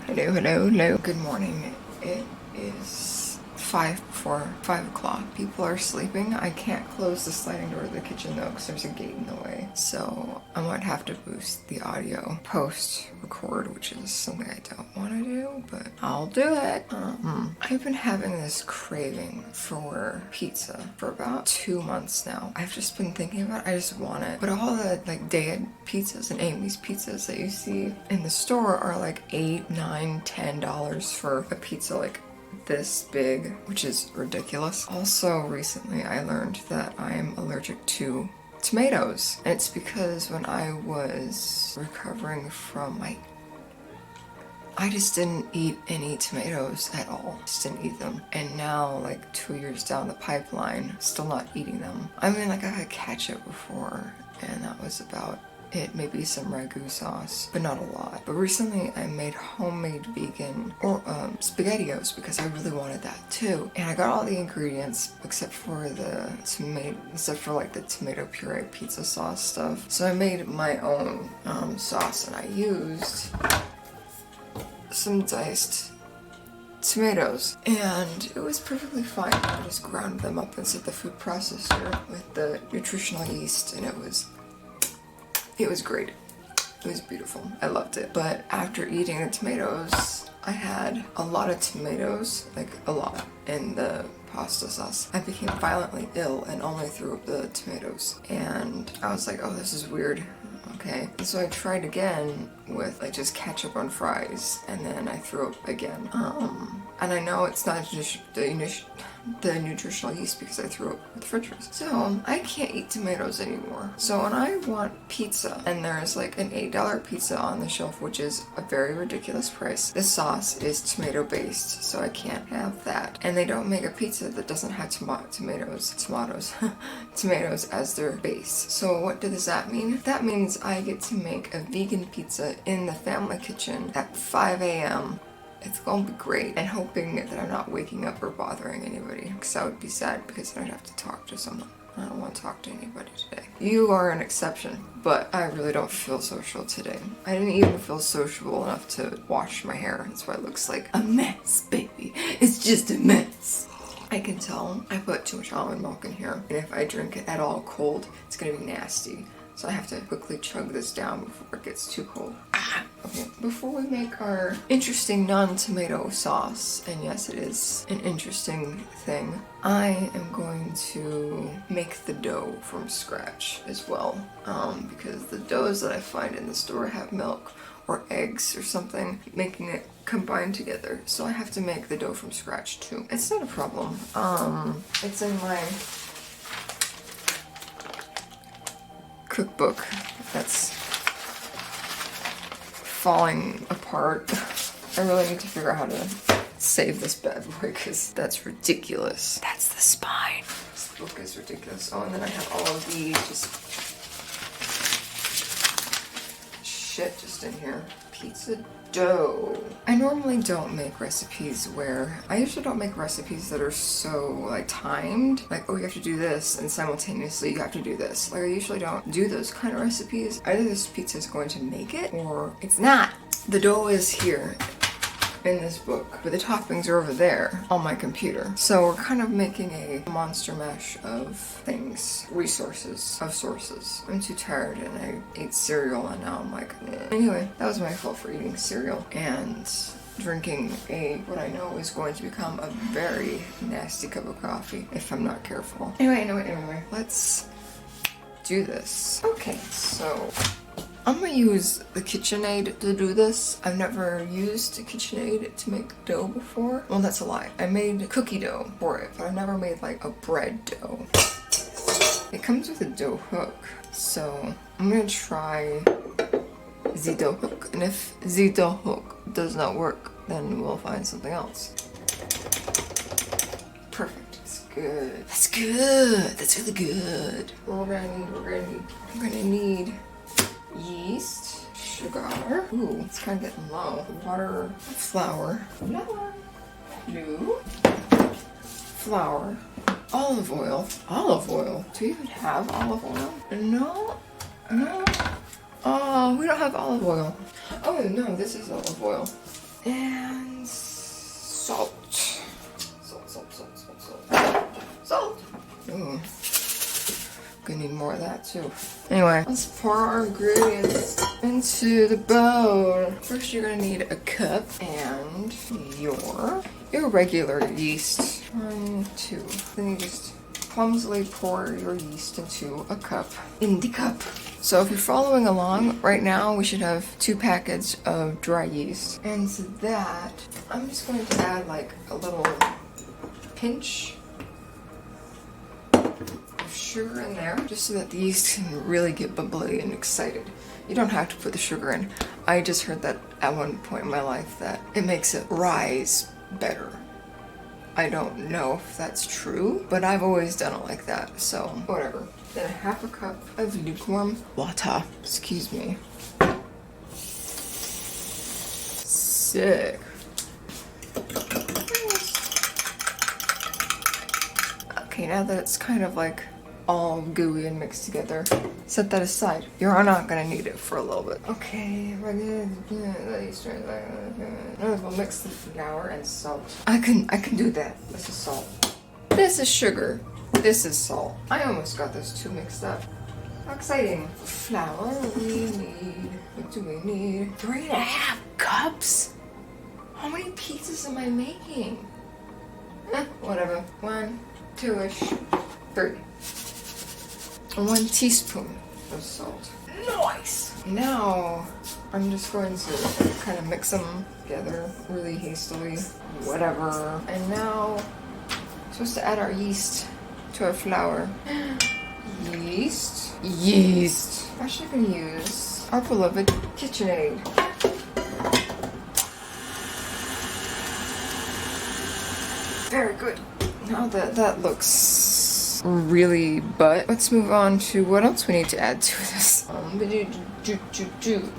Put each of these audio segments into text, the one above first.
Hello, hello, hello. Good morning. It is 5 o'clock. People are sleeping. I can't close the sliding door of the kitchen though because there's a gate in the way. So I might have to boost the audio post record, which is something I don't want to do, but I'll do it. I've been having this craving for pizza for about 2 months now. I've just been thinking about it. I just want it. But all the like Dad pizzas and Amy's pizzas that you see in the store are like $8, $9, $10 for a pizza like this big, which is ridiculous. Also, recently I learned that I am allergic to tomatoes, and it's because when I was recovering from I just didn't eat any tomatoes at all. Just didn't eat them. And now, like 2 years down the pipeline, still not eating them. I mean, like I had ketchup before, and that was about it. Maybe some ragu sauce, but not a lot. But recently I made homemade vegan or SpaghettiOs because I really wanted that too. And I got all the ingredients except for like the tomato puree pizza sauce stuff. So I made my own sauce, and I used some diced tomatoes, and it was perfectly fine. I just ground them up inside the food processor with the nutritional yeast, and it was great. It was beautiful. I loved it. But after eating the tomatoes, I had a lot of tomatoes, like a lot, in the pasta sauce. I became violently ill and only threw up the tomatoes. And I was like, oh, this is weird. Okay. And so I tried again with like just ketchup on fries, and then I threw up again. And I know it's not just the nutritional yeast because I threw up with french fries. So I can't eat tomatoes anymore. So when I want pizza and there's like an $8 pizza on the shelf, which is a very ridiculous price, the sauce is tomato based, so I can't have that. And they don't make a pizza that doesn't have tomatoes as their base. So what does that mean? That means I get to make a vegan pizza in the family kitchen at 5 a.m. It's gonna be great, and hoping that I'm not waking up or bothering anybody, because I would be sad because then I'd have to talk to someone. I don't want to talk to anybody today. You are an exception, but I really don't feel social today. I didn't even feel sociable enough to wash my hair. That's why it looks like a mess, baby. It's just a mess. I can tell I put too much almond milk in here, and if I drink it at all cold, it's gonna be nasty. So I have to quickly chug this down before it gets too cold. Okay, before we make our interesting non-tomato sauce, and yes, it is an interesting thing, I am going to make the dough from scratch as well. Because the doughs that I find in the store have milk or eggs or something, making it combine together. So I have to make the dough from scratch too. It's not a problem. It's in my cookbook that's falling apart. I really need to figure out how to save this bad boy because that's ridiculous. That's the spine. This book is ridiculous. Oh, and then I have all of these shit just in here. Pizza dough. I normally don't make recipes I usually don't make recipes that are so like timed, like, oh, you have to do this and simultaneously you have to do this. Like, I usually don't do those kind of recipes. Either this pizza is going to make it or it's not. The dough is here in this book, but the toppings are over there on my computer. So we're kind of making a monster mash of things, sources. I'm too tired, and I ate cereal, and now I'm like, eh. Anyway, that was my fault for eating cereal and drinking what I know is going to become a very nasty cup of coffee if I'm not careful. Anyway, let's do this. Okay, so I'm gonna use the KitchenAid to do this. I've never used KitchenAid to make dough before. Well, that's a lie. I made cookie dough for it, but I've never made like a bread dough. It comes with a dough hook, so I'm gonna try the dough hook. And if the dough hook does not work, then we'll find something else. Perfect. That's good. That's good. That's really good. What we're gonna need yeast, sugar. Ooh, it's kind of getting low. Water, flour, glue, flour, olive oil. Olive oil? Do we even have olive oil? No. Oh, we don't have olive oil. Oh no, this is olive oil. And salt. Salt. Ooh. Gonna need more of that too. Anyway, let's pour our ingredients into the bowl. First, you're gonna need a cup and your irregular yeast. 1, 2. Then you just clumsily pour your yeast into a cup. In the cup. So if you're following along, right now we should have 2 packets of dry yeast. And to that, I'm just going to add like a little pinch of sugar in there, just so that the yeast can really get bubbly and excited. You don't have to put the sugar in. I just heard that at one point in my life that it makes it rise better. I don't know if that's true, but I've always done it like that, so whatever. Then 1/2 cup of lukewarm water. Excuse me. Sick. Okay, now that it's kind of like all gooey and mixed together, set that aside. You're not gonna need it for a little bit. Okay, we'll mix the flour and salt. I can do that. This is salt. This is sugar. This is salt. I almost got those 2 mixed up. How exciting. Flour, what do we need? 3.5 cups? How many pieces am I making? Whatever. 1, 2-ish, 3. 1 teaspoon of salt. Nice! Now, I'm just going to kind of mix them together really hastily. Whatever. And now, we're supposed to add our yeast to our flour. Yeast. Yeast. I'm actually going to use our beloved KitchenAid. Very good. Now that looks really butt, let's move on to what else we need to add to this.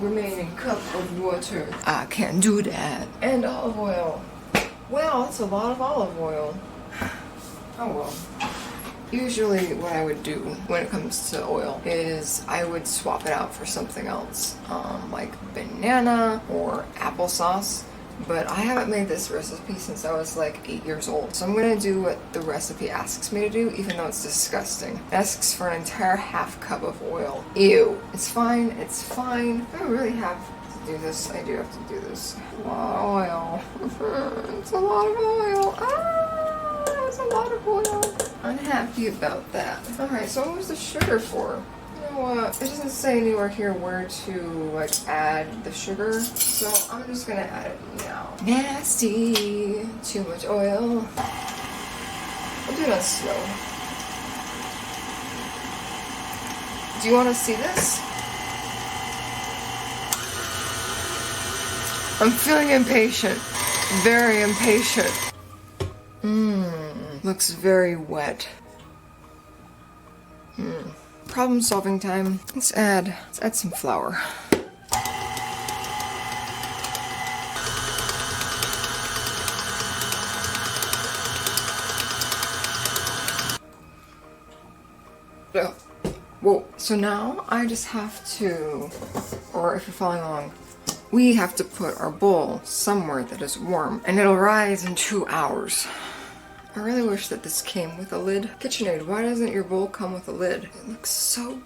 Remaining cup of water. I can't do that. And olive oil. Wow, that's a lot of olive oil. Oh well. Usually what I would do when it comes to oil is I would swap it out for something else, like banana or applesauce. But I haven't made this recipe since I was like 8 years old. So I'm gonna do what the recipe asks me to do, even though it's disgusting. It asks for an entire 1/2 cup of oil. Ew. It's fine, it's fine. I really have to do this. I do have to do this. A lot of oil. It's a lot of oil. It's a lot of oil. Unhappy about that. Alright, so what was the sugar for? You know what? It doesn't say anywhere here where to like add the sugar, so I'm just gonna add it now. Nasty. Too much oil. I'll do it on slow. Do you want to see this? I'm feeling impatient. Very impatient. Looks very wet. Problem solving time. Let's add some flour. Oh. Whoa. So now I just have to, or if you're following along, we have to put our bowl somewhere that is warm, and it'll rise in 2 hours. I really wish that this came with a lid. KitchenAid, why doesn't your bowl come with a lid? It looks so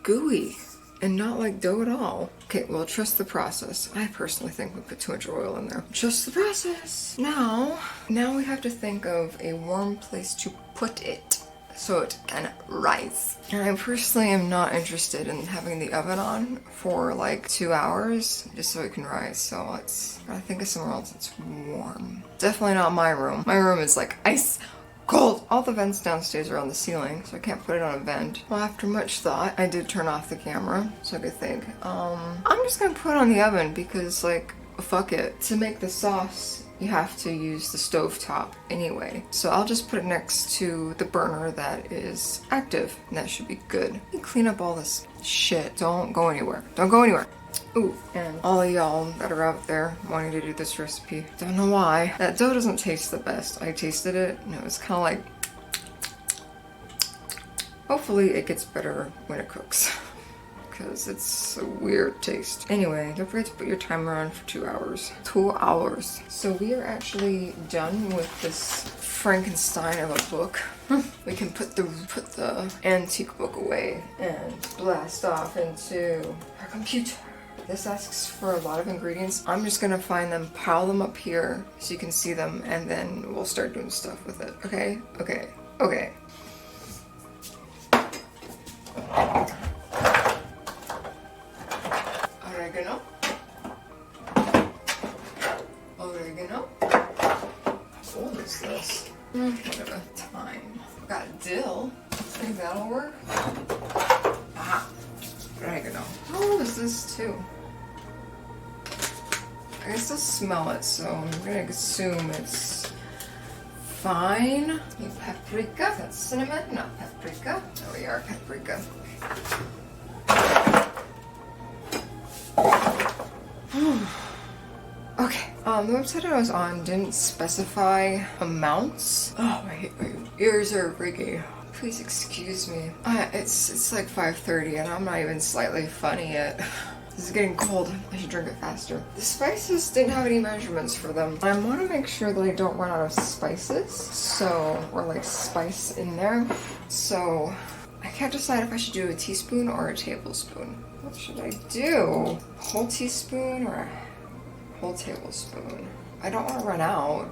gooey and not like dough at all. Okay, well, trust the process. I personally think we put too much oil in there. Trust the process. Now we have to think of a warm place to put it so it can rise. And I personally am not interested in having the oven on for like 2 hours just so it can rise. So I think of somewhere else that's warm. Definitely not my room. My room is like ice cold. All the vents downstairs are on the ceiling, so I can't put it on a vent. Well, after much thought, I did turn off the camera so I could think. I'm just gonna put it on the oven because like, fuck it. To make the sauce, you have to use the stove top anyway. So I'll just put it next to the burner that is active, and that should be good. Let me clean up all this shit. Don't go anywhere. Don't go anywhere. Ooh, and all of y'all that are out there wanting to do this recipe, don't know why. That dough doesn't taste the best. I tasted it, and it was kind of like... Hopefully it gets better when it cooks. because it's a weird taste. Anyway, don't forget to put your timer on for 2 hours. 2 hours. So we are actually done with this Frankenstein of a book. We can put the antique book away and blast off into our computer. This asks for a lot of ingredients. I'm just gonna find them, pile them up here so you can see them, and then we'll start doing stuff with it. Okay? Okay. Okay. Oregano. Oregano. How old is this? Whatever. Thyme. Got dill. Think that'll work? Aha. Oregano. How old is this too? I can still smell it, so I'm gonna assume it's fine. Need paprika. That's cinnamon, not paprika. There we are, paprika. Okay. The website I was on didn't specify amounts. Oh, my ears are ringing. Please excuse me. It's like 5:30 and I'm not even slightly funny yet. This is getting cold. I should drink it faster. The spices didn't have any measurements for them. I want to make sure that I don't run out of spices, or like spice in there. So I can't decide if I should do a teaspoon or a tablespoon. What should I do? A whole teaspoon or a whole tablespoon? I don't want to run out.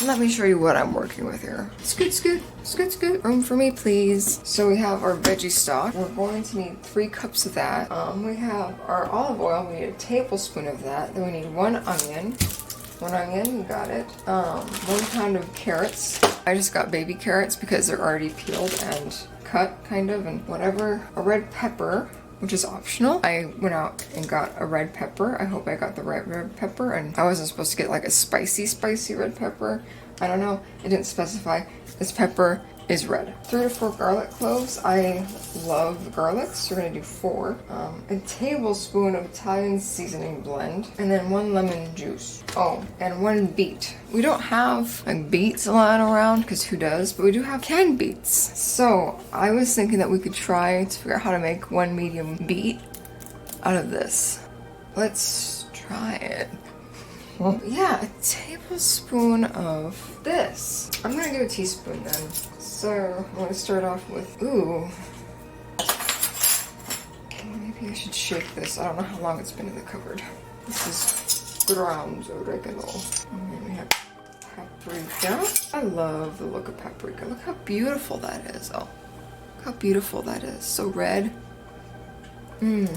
Let me show you what I'm working with here. Scoot, scoot, scoot, scoot. Room for me, please. So we have our veggie stock. We're going to need 3 cups of that. We have our olive oil. We need a tablespoon of that. Then we need 1 onion. 1 onion, you got it. 1 pound of carrots. I just got baby carrots because they're already peeled and cut, kind of, and whatever. A red pepper, which is optional. I went out and got a red pepper. I hope I got the right red pepper, and I wasn't supposed to get like a spicy red pepper. I don't know, it didn't specify. This pepper is red. 3 to 4 garlic cloves. I love garlic, so we're gonna do 4. A tablespoon of Italian seasoning blend, and then 1 lemon juice. Oh, and 1 beet. We don't have like beets lying around, because who does? But we do have canned beets. So I was thinking that we could try to figure out how to make 1 medium beet out of this. Let's try it. Well, yeah, a tablespoon of this. I'm gonna do a teaspoon then. So I'm gonna start off with, ooh. Maybe I should shake this. I don't know how long it's been in the cupboard. This is ground oregano. And then we have paprika. I love the look of paprika. Look how beautiful that is. Oh, look how beautiful that is. So red. It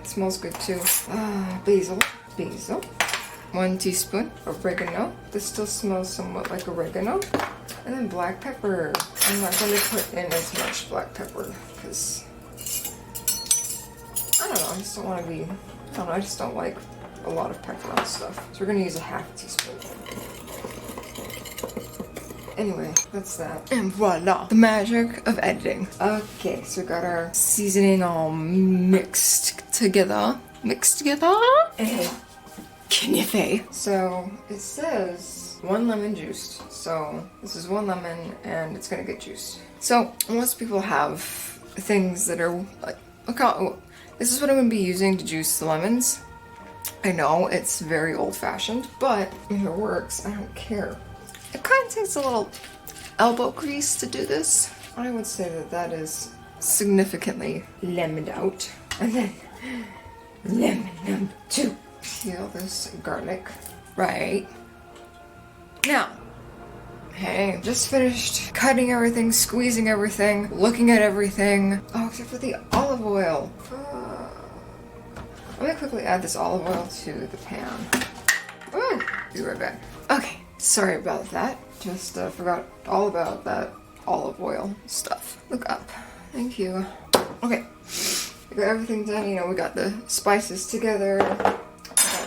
smells good too. Basil. Basil. 1 teaspoon oregano. This still smells somewhat like oregano. And then black pepper. I'm not going to put in as much black pepper because I don't know, I just don't want to be, I don't know, I just don't like a lot of pepper on stuff. So we're going to use a ½ teaspoon. Anyway, that's that. And voila, the magic of editing. Okay, so we got our seasoning all mixed together. And Knife. So it says 1 lemon juiced. So this is 1 lemon and it's gonna get juiced. So most people have things that are like, okay, this is what I'm gonna be using to juice the lemons. I know it's very old-fashioned, but if it works, I don't care. It kind of takes a little elbow grease to do this. I would say that that is significantly lemoned out. And then lemon number 2. Peel this garlic right now. Hey, just finished cutting everything, squeezing everything, looking at everything. Oh, except for the olive oil. Let me quickly add this olive oil to the pan. Ooh, be right back. Okay, sorry about that. Just forgot all about that olive oil stuff. Look up. Thank you. Okay, we got everything done. You know, we got the spices together.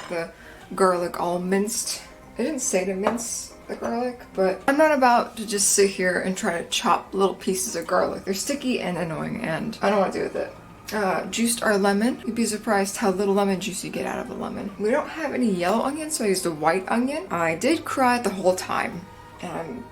The garlic all minced. I didn't say to mince the garlic, but I'm not about to just sit here and try to chop little pieces of garlic. They're sticky and annoying and I don't want to do with it. Juiced our lemon. You'd be surprised how little lemon juice you get out of a lemon. We don't have any yellow onion, so I used a white onion. I did cry the whole time and I'm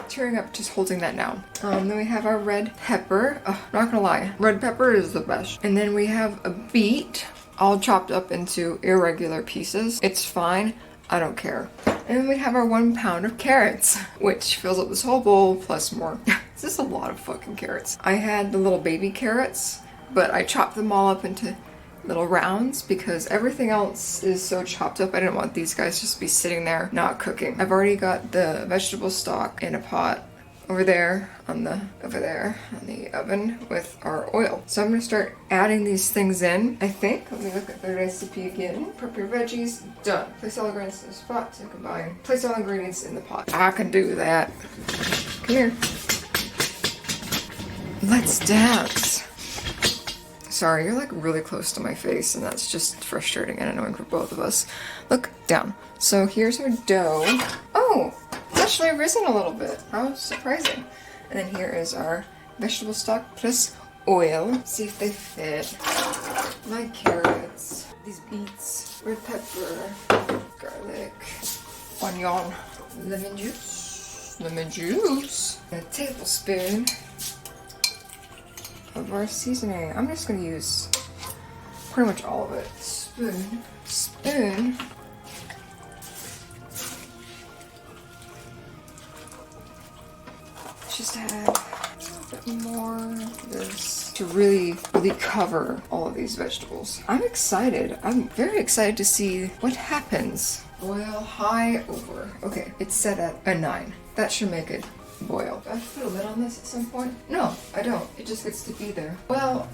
tearing up just holding that now. Then we have our red pepper. Oh, not gonna lie, red pepper is the best. And then we have a beet, all chopped up into irregular pieces. It's fine, I don't care. And then we have our 1 pound of carrots, which fills up this whole bowl plus more. This is a lot of fucking carrots. I had the little baby carrots, but I chopped them all up into little rounds because everything else is so chopped up. I didn't want these guys just to be sitting there not cooking. I've already got the vegetable stock in a pot over there on the oven with our oil. So I'm gonna start adding these things in. I think, let me look at the recipe again. Prep your veggies, done. Place all ingredients in the pot to combine. Place all ingredients in the pot. I can do that. Come here. Let's dance. Sorry, you're like really close to my face and that's just frustrating and annoying for both of us. Look down. So here's our dough. Oh, it's actually risen a little bit. How surprising. And then here is our vegetable stock plus oil. See if they fit. My carrots, these beets, red pepper, garlic, onion, lemon juice, and a tablespoon of our seasoning. I'm just gonna use pretty much all of it. Spoon. Just add a little bit more of this to really cover all of these vegetables. I'm excited. I'm very excited to see what happens. Boil high over. Okay, it's set at a 9. That should make it boil. Do I have to put a lid on this at some point? No, I don't. It just gets to be there. Well,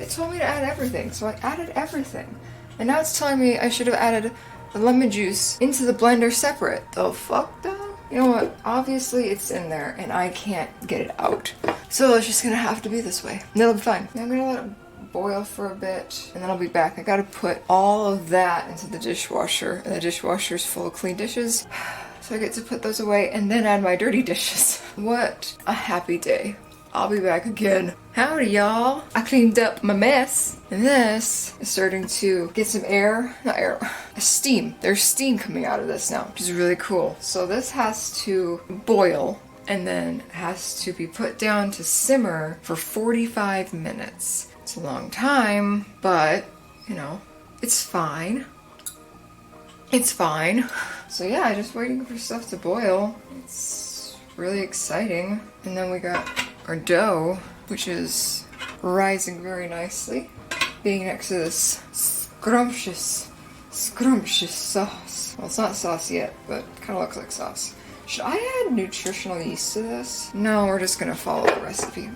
it told me to add everything, so I added everything. And now it's telling me I should have added the lemon juice into the blender separate. The fuck though? You know what? Obviously it's in there and I can't get it out. So it's just gonna have to be this way. And it'll be fine. Now I'm gonna let it boil for a bit and then I'll be back. I gotta put all of that into the dishwasher and the dishwasher's full of clean dishes. So I get to put those away and then add my dirty dishes. What a happy day. I'll be back again. Howdy y'all. I cleaned up my mess. And this is starting to get some steam. There's steam coming out of this now, which is really cool. So this has to boil and then has to be put down to simmer for 45 minutes. It's a long time, but you know, it's fine. It's fine. So yeah, just waiting for stuff to boil. It's really exciting. And then we got our dough, which is rising very nicely, being next to this scrumptious sauce. Well, it's not sauce yet, but it kind of looks like sauce. Should I add nutritional yeast to this? No, we're just gonna follow the recipe.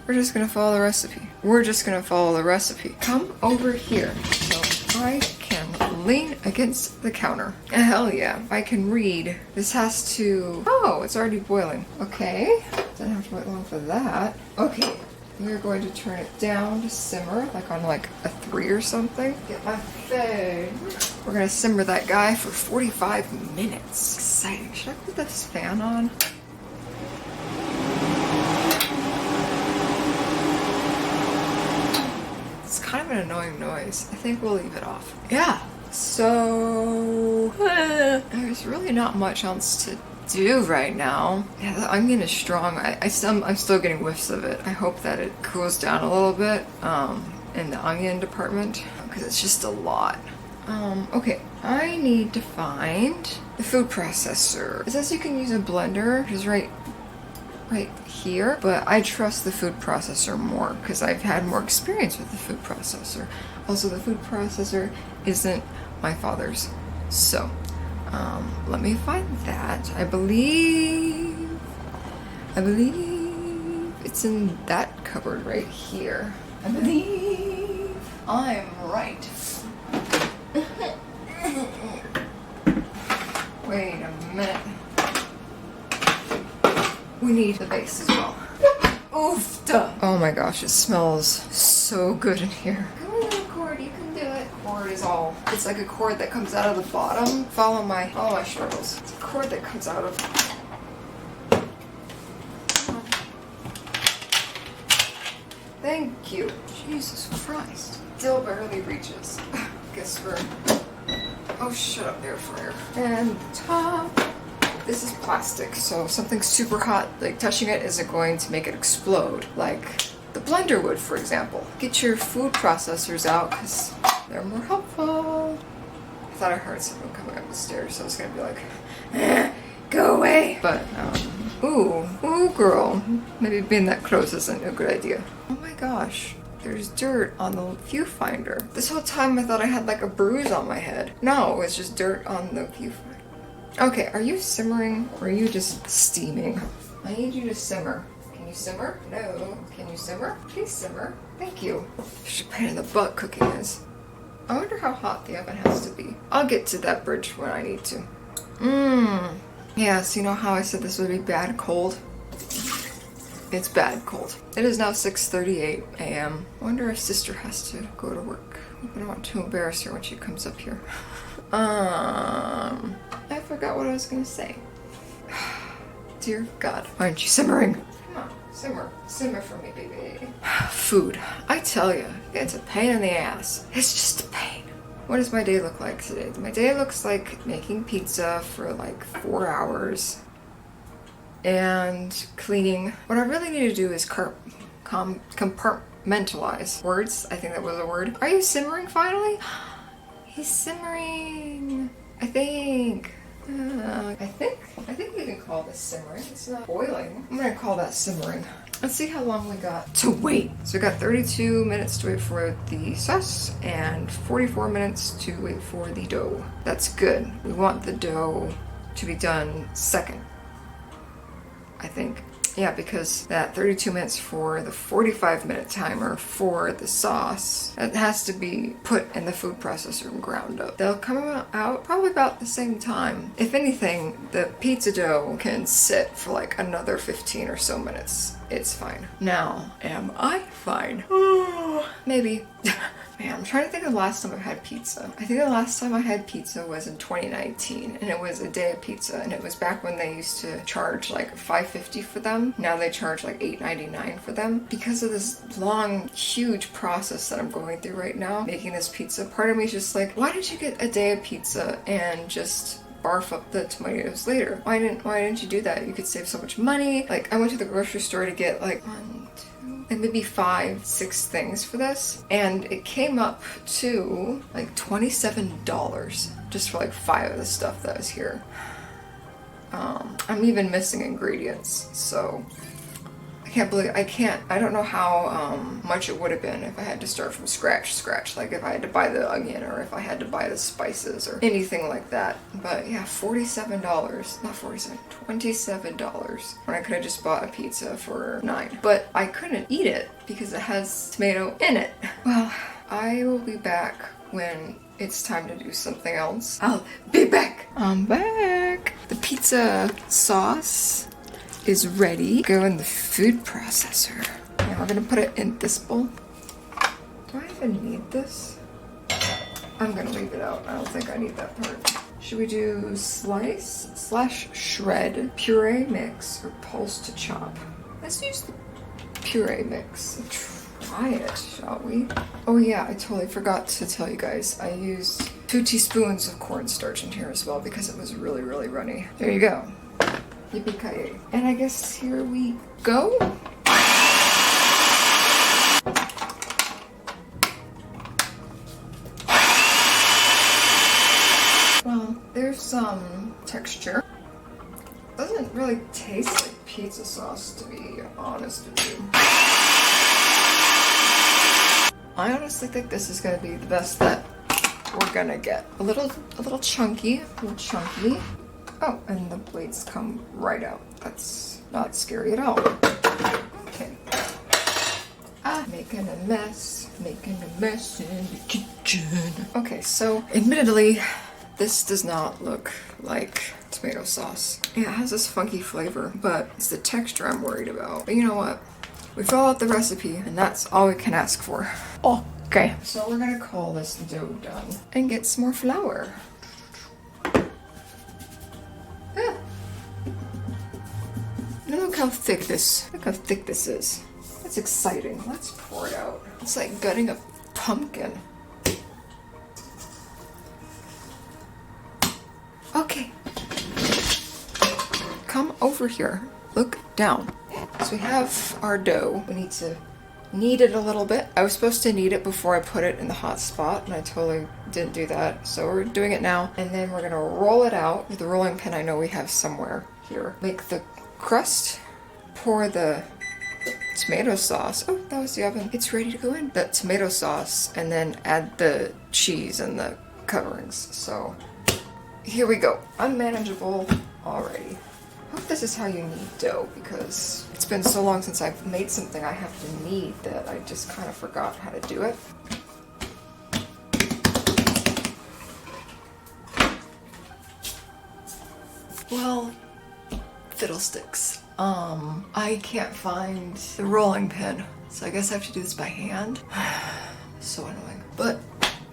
Come over here so I can lean against the counter. Hell yeah. I can read. This has to... Oh, it's already boiling. Okay. Didn't have to wait long for that. Okay. We're going to turn it down to simmer, like on like a 3 or something. Get my phone. We're gonna simmer that guy for 45 minutes. Exciting. Should I put this fan on? It's kind of an annoying noise. I think we'll leave it off. Yeah. So there's really not much else to do right now. Yeah, the onion is strong. I'm still getting whiffs of it. I hope that it cools down a little bit in the onion department because it's just a lot. Okay, I need to find the food processor. It says you can use a blender, which is right here, but I trust the food processor more because I've had more experience with the food processor. Also, the food processor isn't my father's, so let me find that. I believe it's in that cupboard right here. I believe I'm right. Wait a minute. We need the base as well. Oof! Duh. Oh my gosh, it smells so good in here. Come on, little cord, you can do it. Cord is all. It's like a cord that comes out of the bottom. Follow my struggles. It's a cord that comes out of. Thank you. Jesus Christ. Still barely reaches. Guess we're. Oh, shut up there, Frere. And the top. This is plastic, so something super hot, like touching it isn't going to make it explode, like the blender would, for example. Get your food processors out, because they're more helpful. I thought I heard someone coming up the stairs, so I was gonna be like, go away. But, ooh, girl. Maybe being that close isn't a good idea. Oh my gosh. There's dirt on the viewfinder. This whole time I thought I had like a bruise on my head. No, it's just dirt on the viewfinder. Okay, are you simmering or are you just steaming? I need you to simmer. Can you simmer? No. Can you simmer? Please simmer. Thank you. Such a pain in the butt cooking is. I wonder how hot the oven has to be. I'll get to that bridge when I need to. Yeah, so you know how I said this would be bad cold? It's bad cold. It is now 6:38 a.m. I wonder if sister has to go to work. I don't want to embarrass her when she comes up here. I forgot what I was gonna say. Dear God, why aren't you simmering? Come on, simmer. Simmer for me, baby. Food. I tell you, it's a pain in the ass. It's just a pain. What does my day look like today? My day looks like making pizza for like 4 hours and cleaning. What I really need to do is compartmentalize. Words? I think that was a word. Are you simmering finally? He's simmering. I think we can call this simmering. It's not boiling. I'm gonna call that simmering. Let's see how long we got to wait. So we got 32 minutes to wait for the sauce and 44 minutes to wait for the dough. That's good. We want the dough to be done second, I think. Yeah, because that 32 minutes for the 45-minute timer for the sauce, it has to be put in the food processor and ground up. They'll come out probably about the same time. If anything, the pizza dough can sit for like another 15 or so minutes. It's fine. Now, am I fine? Maybe. Man, I'm trying to think of the last time I've had pizza. I think the last time I had pizza was in 2019, and it was a day of pizza, and it was back when they used to charge like $5.50 for them. Now they charge like $8.99 for them. Because of this long, huge process that I'm going through right now, making this pizza, part of me is just like, why didn't you get a day of pizza and just barf up the tomatoes later? Why didn't you do that? You could save so much money. Like, I went to the grocery store to get like and maybe 5-6 things for this, and it came up to like $27 just for like 5 of the stuff that was here. I'm even missing ingredients, so I don't know how much it would have been if I had to start from scratch, like if I had to buy the onion or if I had to buy the spices or anything like that. But yeah, $27, when I could have just bought a pizza for $9. But I couldn't eat it because it has tomato in it. Well, I will be back when it's time to do something else. I'll be back. I'm back. The pizza sauce is ready. Go in the food processor. And we're gonna put it in this bowl. Do I even need this? I'm gonna leave it out. I don't think I need that part. Should we do slice/shred, puree mix, or pulse to chop? Let's use the puree mix. Try it, shall we? Oh yeah, I totally forgot to tell you guys. I used 2 teaspoons of cornstarch in here as well because it was really, really runny. There you go. Yippee-ki-yay. And I guess here we go. Well, there's some texture. Doesn't really taste like pizza sauce, to be honest with you. I honestly think this is gonna be the best that we're gonna get. A little chunky, Oh, and the blades come right out. That's not scary at all. Okay. Making a mess in the kitchen. Okay, so admittedly, this does not look like tomato sauce. Yeah, it has this funky flavor, but it's the texture I'm worried about. But you know what? We follow out the recipe, and that's all we can ask for. Okay. So we're gonna call this dough done and get some more flour. Look how thick this is. That's exciting. Let's pour it out. It's like gutting a pumpkin. Okay. come over here. Look down. So we have our dough. We need to knead it a little bit. I was supposed to knead it before I put it in the hot spot, and I totally didn't do that. So we're doing it now. And then we're gonna roll it out with the rolling pin I know we have somewhere here. Make the crust, pour the tomato sauce. Oh, that was the oven. It's ready to go in. The tomato sauce, and then add the cheese and the coverings. So here we go. Unmanageable already. Hope this is how you knead dough, because it's been so long since I've made something I have to knead that I just kind of forgot how to do it. Well, fiddlesticks. I can't find the rolling pin, so I guess I have to do this by hand. So annoying. But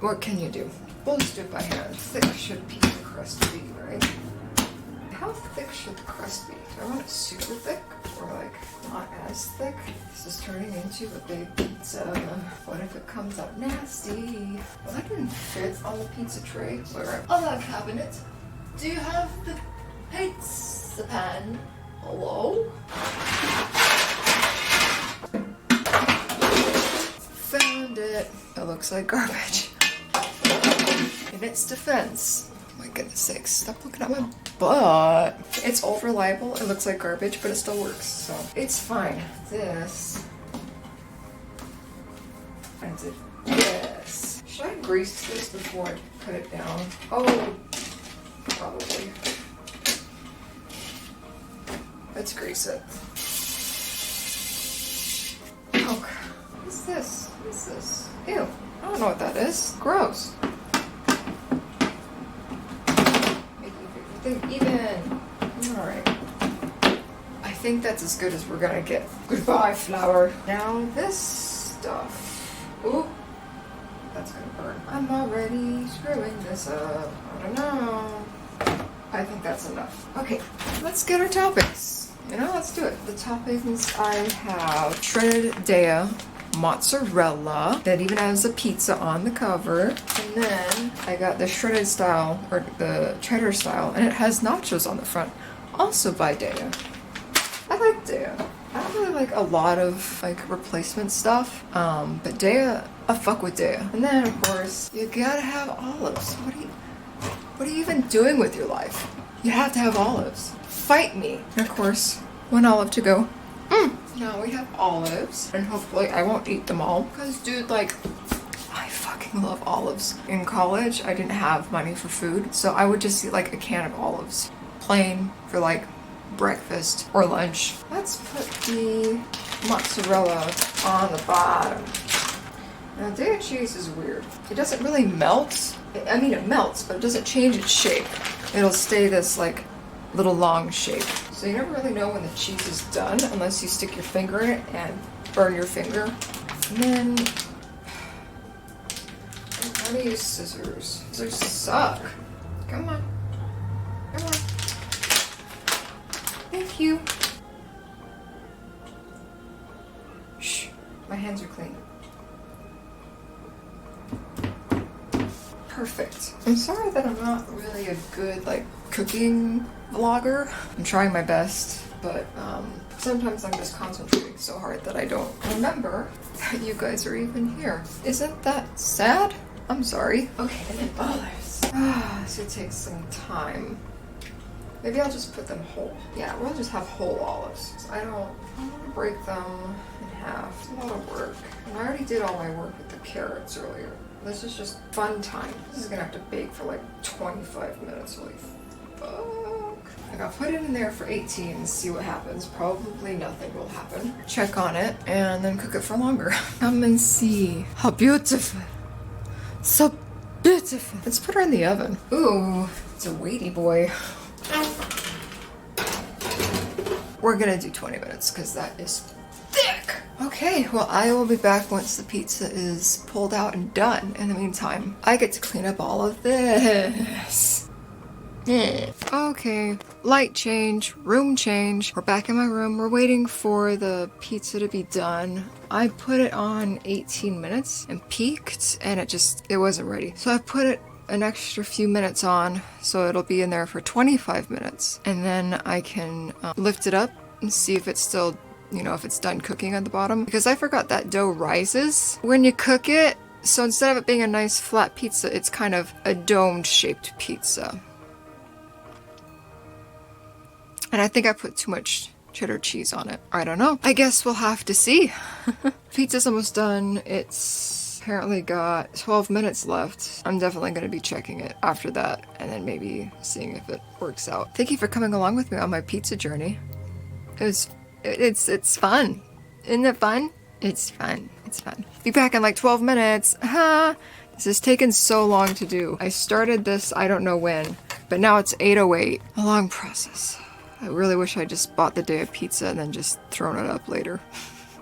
what can you do? We'll just do it by hand. Thick should a piece of crust be, right? How thick should the crust be? Do I want it super thick or like not as thick? This is turning into a big pizza. What if it comes out nasty? Well, that didn't fit on the pizza tray. Where on that cabinet, do you have the pizza pan? Hello? Found it. It looks like garbage. In its defense, oh my goodness sakes, stop looking at my butt. It's old reliable, it looks like garbage, but it still works, so it's fine. This. I did this. Should I grease this before I put it down? Oh, probably. Let's grease it. Oh, what is this? What is this? Ew, I don't know what that is. Gross. Even. Alright. I think that's as good as we're gonna get. Goodbye, flour. Now this stuff. Ooh. That's gonna burn. I'm already screwing this up. I don't know. I think that's enough. Okay, let's get our toppings. You know, let's do it. The toppings I have shredded Daiya mozzarella that even has a pizza on the cover, and then I got the shredded style or the cheddar style, and it has nachos on the front, also by Daiya. I like Daiya. I don't really like a lot of like replacement stuff, but Daiya, I fuck with Daiya. And then of course you gotta have olives. What are you even doing with your life? You have to have olives. Fight me. And of course, one olive to go. Now we have olives, and hopefully I won't eat them all, because dude, like, I fucking love olives. In college, I didn't have money for food, so I would just eat like a can of olives, plain, for like breakfast or lunch. Let's put the mozzarella on the bottom. Now Daiya cheese is weird. It doesn't really melt. I mean, it melts, but it doesn't change its shape. It'll stay this like little long shape. So you never really know when the cheese is done unless you stick your finger in it and burn your finger. And then I'm gonna use scissors. Scissors suck. Come on. Come on. Thank you. Shh. My hands are clean. Perfect. I'm sorry that I'm not really a good like cooking vlogger. I'm trying my best, but sometimes I'm just concentrating so hard that I don't remember that you guys are even here. Isn't that sad? I'm sorry. Okay, and then olives. This would take some time. Maybe I'll just put them whole. Yeah, we'll just have whole olives. So I don't want to break them in half. It's a lot of work. And I already did all my work with the carrots earlier. This is just fun time. This is gonna have to bake for like 25 minutes. Holy fuck. Like, I'll put it in there for 18 and see what happens. Probably nothing will happen. Check on it and then cook it for longer. Come and see how beautiful. So beautiful. Let's put her in the oven. Ooh, it's a weighty boy. We're gonna do 20 minutes because that is thick. Okay, well, I will be back once the pizza is pulled out and done. In the meantime, I get to clean up all of this. Okay, light change, room change. We're back in my room. We're waiting for the pizza to be done. I put it on 18 minutes and peaked, and it wasn't ready. So I put it an extra few minutes on, so it'll be in there for 25 minutes. And then I can lift it up and see if it's still, you know, if it's done cooking at the bottom. Because I forgot that dough rises when you cook it. So instead of it being a nice flat pizza, it's kind of a domed shaped pizza. And I think I put too much cheddar cheese on it. I don't know. I guess we'll have to see. Pizza's almost done. It's apparently got 12 minutes left. I'm definitely going to be checking it after that and then maybe seeing if it works out. Thank you for coming along with me on my pizza journey. It's fun. Isn't it fun? It's fun. It's fun. Be back in like 12 minutes. This has taken so long to do. I started this I don't know when, but now it's 8:08. A long process. I really wish I just bought the day of pizza and then just thrown it up later.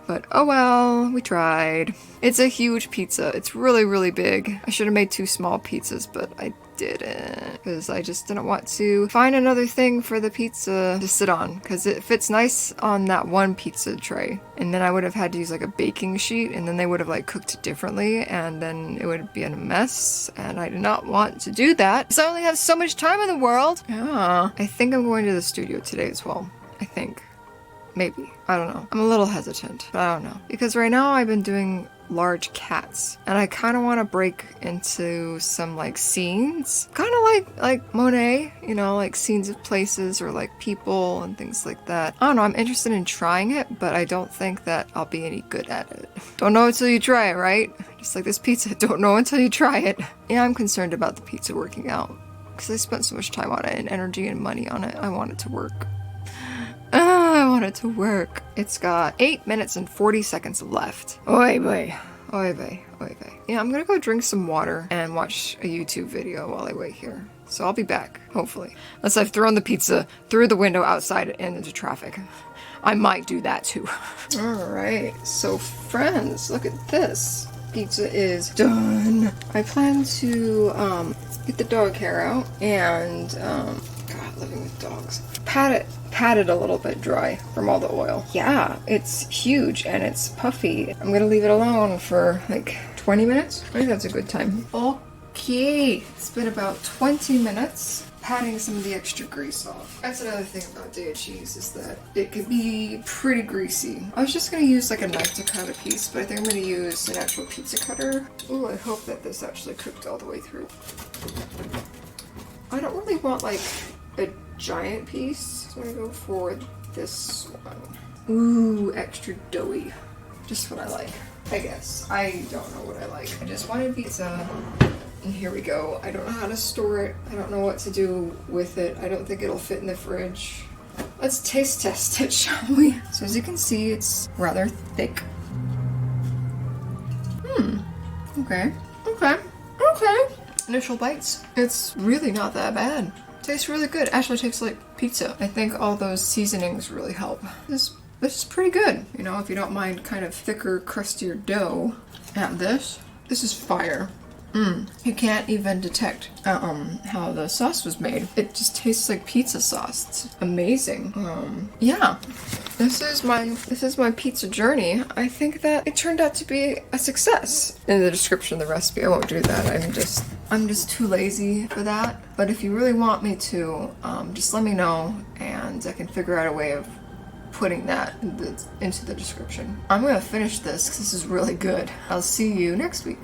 But oh well, we tried. It's a huge pizza. It's really, really big. I should have made 2 small pizzas, but I didn't. Because I just didn't want to find another thing for the pizza to sit on. Because it fits nice on that one pizza tray. And then I would have had to use like a baking sheet. And then they would have like cooked it differently. And then it would be a mess. And I did not want to do that. Because I only have so much time in the world. Yeah. I think I'm going to the studio today as well. I think. Maybe. I don't know. I'm a little hesitant, but I don't know. Because right now I've been doing large cats and I kind of want to break into some like scenes. Kind of like Monet, you know, like scenes of places or like people and things like that. I don't know. I'm interested in trying it, but I don't think that I'll be any good at it. Don't know until you try it, right? Just like this pizza. Don't know until you try it. Yeah, I'm concerned about the pizza working out because I spent so much time on it and energy and money on it. I want it to work. I want it to work. It's got 8 minutes and 40 seconds left. Oy vey. Oy vey. Oy vey. Yeah, I'm gonna go drink some water and watch a YouTube video while I wait here. So I'll be back, hopefully. Unless I've thrown the pizza through the window outside and into traffic. I might do that too. Alright, so friends, look at this. Pizza is done. I plan to get the dog hair out and God, living with dogs. Pat it a little bit dry from all the oil. Yeah, it's huge and it's puffy. I'm gonna leave it alone for like 20 minutes. I think that's a good time. Okay, it's been about 20 minutes. Patting some of the extra grease off. That's another thing about Daiya cheese is that it can be pretty greasy. I was just gonna use like a knife to cut a piece, but I think I'm gonna use an actual pizza cutter. Ooh, I hope that this actually cooked all the way through. I don't really want like a giant piece, so I'm gonna go for this one. Ooh, extra doughy. Just what I like, I guess. I don't know what I like. I just wanted pizza, and here we go. I don't know how to store it. I don't know what to do with it. I don't think it'll fit in the fridge. Let's taste test it, shall we? So as you can see, it's rather thick. Okay. Initial bites. It's really not that bad. Tastes really good. Actually tastes like pizza. I think all those seasonings really help. This is pretty good. You know, if you don't mind kind of thicker, crustier dough. And this is fire. You can't even detect how the sauce was made. It just tastes like pizza sauce. It's amazing. Yeah. This is my pizza journey. I think that it turned out to be a success. In the description of the recipe, I won't do that. I'm just too lazy for that. But if you really want me to, just let me know and I can figure out a way of putting that into the description. I'm gonna finish this because this is really good. I'll see you next week.